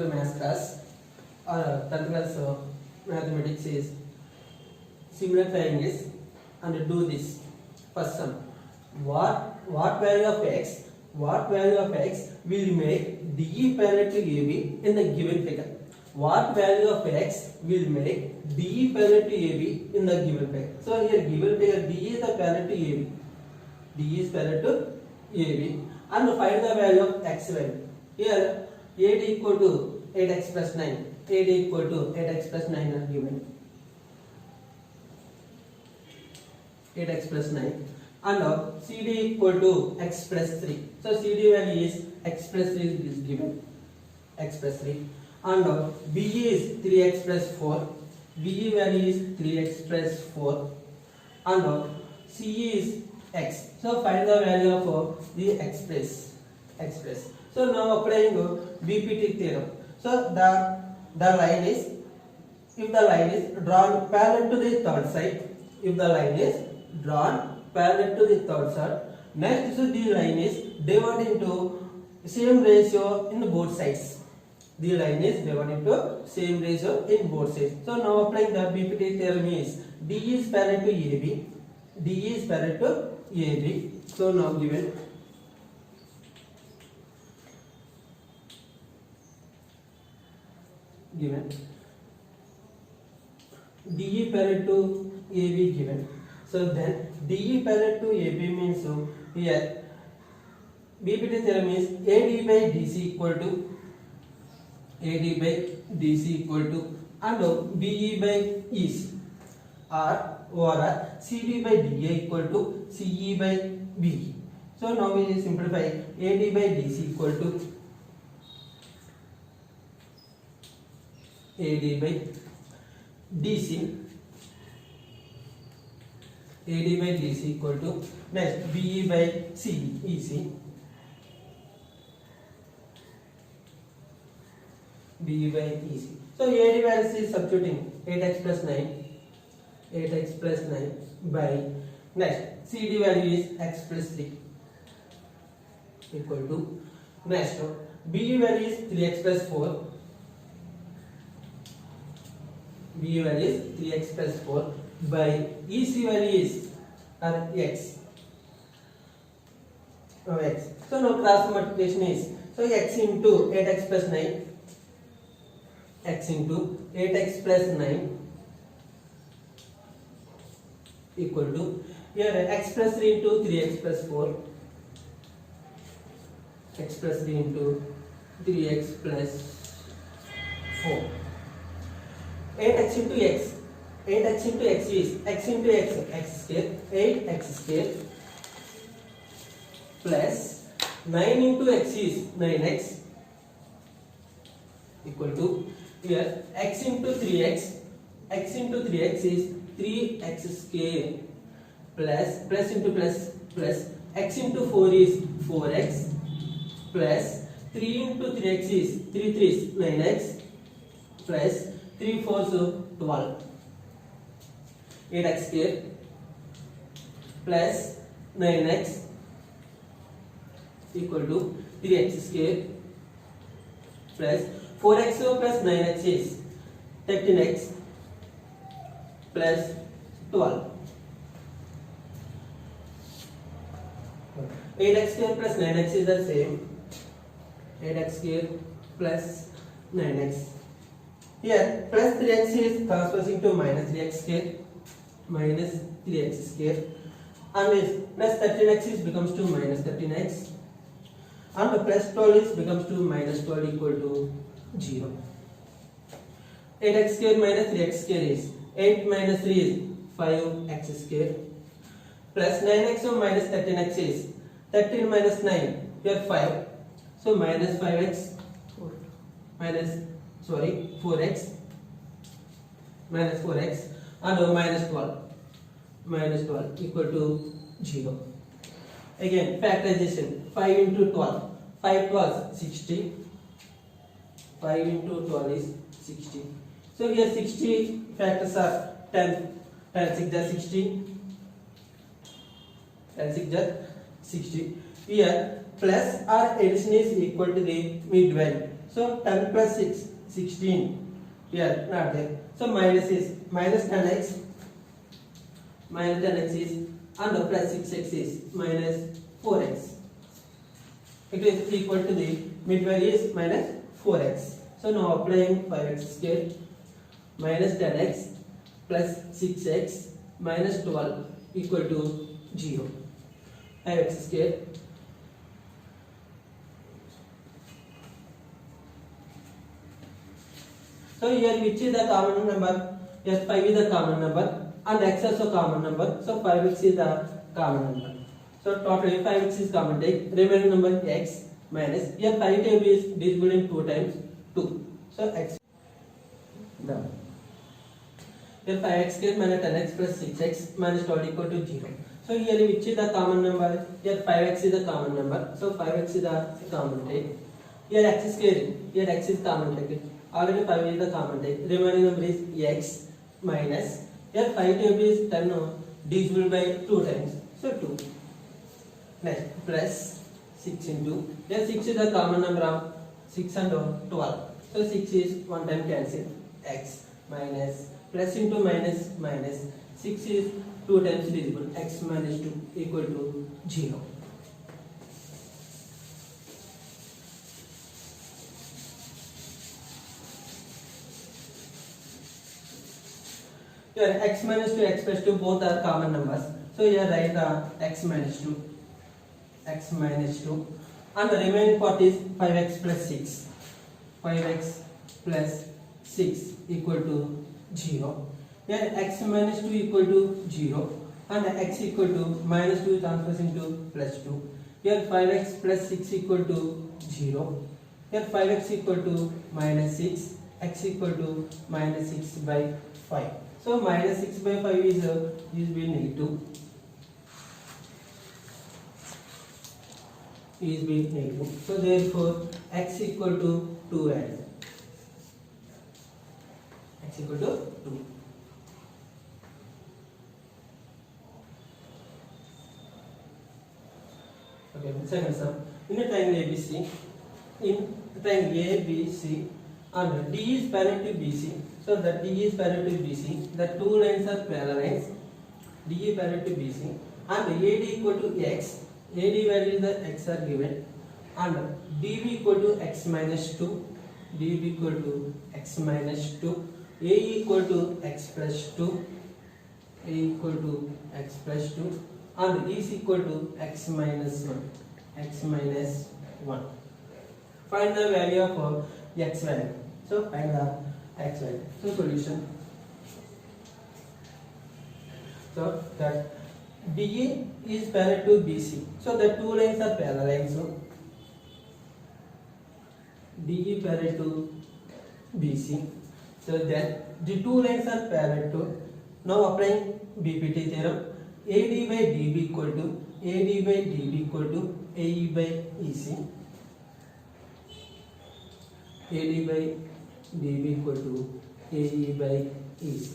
to maths class. 10th class mathematics is simplifying this and do this. First sum. What value of x? What value of x will make DE parallel to AB in the given figure? What value of x will make DE parallel to AB in the given figure? So here given figure DE is the parallel to AB. DE is parallel to AB and find the value of x value. Here AD equal to 8x plus 9. AD equal to 8x plus 9 are given. 8x plus 9 and CD equal to x plus 3. So CD value is x plus 3 is given. X plus 3 and BE is 3x plus 4. BE value is 3x plus 4 and CE is x. So find the value of the x plus. So now applying BPT theorem. So the line is, if the line is drawn parallel to the third side, if the line is drawn parallel to the third side, next so the line is divided into same ratio in both sides. The line is divided into same ratio in both sides. So now applying the BPT theorem is DE is parallel to AB. DE is parallel to AB. So now given DE parallel to AB given. So then DE parallel to AB means here BPT theorem is AD by DC equal to and BE by EC or CD by DA equal to CE by BE. So now we simplify. AD by DC equal to AD by DC. AD by DC equal to next BE by CE EC. BE by EC. So AD values is substituting 8x plus 9. 8x plus 9 by next CD value is x plus 3 equal to next BE value is 3x plus 4. BE value is 3x plus 4 by EC value is x. X. So now cross multiplication is, so x into 8x plus 9. X into 8x plus 9 equal to here x plus 3 into 3x plus 4. X plus 3 into 3x plus 4. 8x into x. 8x into x is x into x square. 8x square plus 9 into x is 9x equal to here x into 3x. X into 3x is 3x square plus into plus x into 4 is 4x plus 3 into 3x is 3 3 is 9x plus 3 4 so 12. 8x square plus 9x equal to 3x square plus 4x plus 9x is 13x plus 12. 8x square plus 9x is the same. 8x square plus 9x. Here plus 3x is transposing to minus 3x square. Minus 3x square. And this plus 13x is becomes to minus 13x. And the plus 12 is becomes to minus 12 equal to 0. 8x square minus 3x square is 8 minus 3 is 5x square plus 9x so minus 13x is 13 minus 9 here 5 so minus 5x minus 4x minus 4x and minus 12 equal to 0. Again factorization 5 into 12 5 12 60. 5 into 12 is 60. So here 60 factors are 10 6 are 60. 10 6 are 60. Here plus or addition is equal to the mid value. So 10 plus 6, 16. Here, not there. So minus is minus 10x. Minus 10x is, and plus 6x is minus 4x. It is equal to the mid value is minus 4x. So now applying 5x square minus 10x plus 6x minus 12 equal to 0. 5x square so here which is the common number? Yes, 5 is the common number and x also common number. So 5x is the common number. So totally 5x is common. Take remaining number x minus, here 5 table is divisible in 2 times 2. So x done. Here 5x square minus 10x plus 6x minus 12 equal to 0. So here which is the common number? Here 5x is the common number. So 5x is the common take. Here x square, here x is common take. Already 5 is the common take. Remaining number is x minus, here 5 table is 10 divisible by 2 times. So 2. Next plus 6 into, here 6 is the common number of 6 and 12. So 6 is one time cancel. X minus plus into minus minus 6 is 2 times divisible. X minus 2 equal to 0. Here x minus 2, x plus 2 both are common numbers. So here write the x minus 2. X minus 2 and the remaining part is 5x plus 6. 5x plus 6 equal to 0. Here x minus 2 equal to 0 and x equal to minus 2 transfers into plus 2. Here 5x plus 6 equal to 0. Here 5x equal to minus 6, x equal to minus 6 by 5. So minus 6 by 5 is being negative. Is being negative. So therefore x equal to 2 and x equal to 2. Okay, second sum. In a triangle ABC, in triangle ABC and D is parallel to BC. So that D is parallel to BC. The two lines are parallel lines. D is parallel to BC and AD equal to x. AD value is the x are given and DB equal to x minus 2. DB equal to x minus 2. A equal to x plus 2. A equal to x plus 2 and E is equal to x minus 1. X minus 1. Find the value of x value. So find the x value. So solution. So that DE is parallel to BC. So the two lines are parallel lines. So DE parallel to BC. So then the two lines are parallel to. Now applying BPT theorem. AD by DB equal to AD by DB equal to AE by EC. AD by DB equal to AE by EC.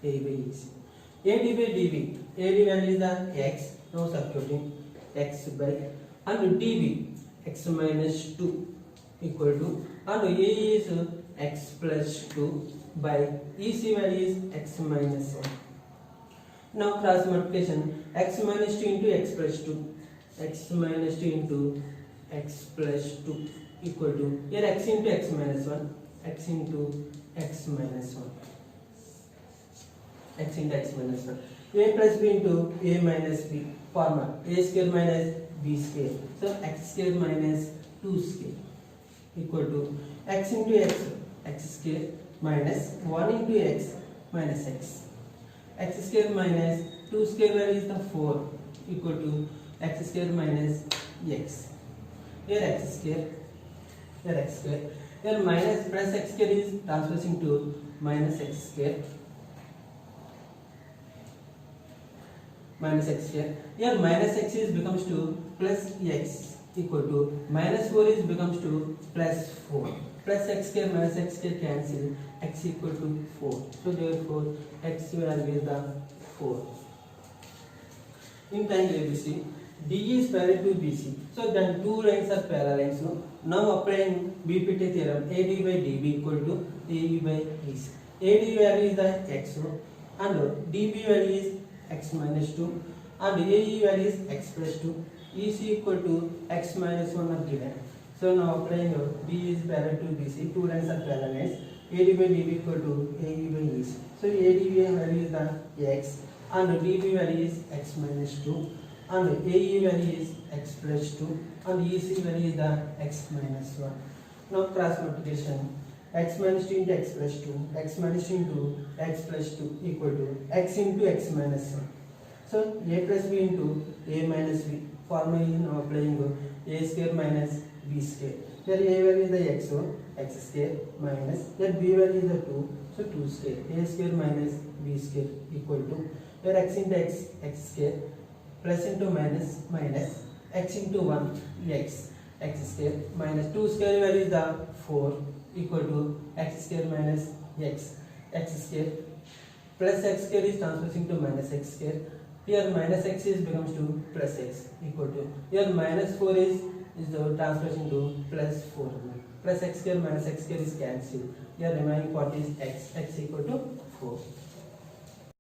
AE by EC. AD by DB. AD value is the x. Now substituting x by and DB x minus 2 equal to and AE is x plus 2 by EC value is x minus 1. Now cross multiplication x minus 2 into x plus 2. X minus 2 into x plus 2 equal to here x into x minus 1. X into x minus 1. X into x minus 1. A plus b into a minus b. Formula a square minus b square. So x square minus 2 square equal to x into x square minus 1 into x minus x. X square minus 2 square value is the 4 equal to x square minus x. Here x square, here x square. Here minus plus x square is transfers into minus x square. Minus x square. Here minus x is becomes to plus x equal to minus 4 is becomes to plus 4. Plus x square minus x square cancel. X equal to 4. So therefore x value is the 4. In triangle ABC, D is parallel to BC. So then two lines are parallel lines. So Now applying BPT theorem, AD by DB equal to AE by EC. AD value is the x and DB value is x minus 2 and AE value is x plus 2. EC equal to x minus 1 are given. So now applying B is parallel to BC, two lines are parallel. AD by DB equal to AE by EC. So AD value is the x and DB value is x minus 2 and AE value is x plus 2 and EC value is the x minus 1. Now cross multiplication, x minus 2 into x plus 2, x minus 2 into x plus 2 equal to x into x minus 1. So a plus b into a minus b. Formula is now applying a square minus b square. Here a value is the x square minus, here b value is the 2, so 2 square. A square minus b square equal to, here x into x square, plus into minus, minus, x into 1, x square, minus 2 square value is the 4 equal to x square minus x square, plus x square is transposing to minus x square. Here minus x is becomes to plus x equal to, here minus 4 is the transposing to plus 4. Plus x square minus x square is cancelled. Here remaining part is x equal to 4.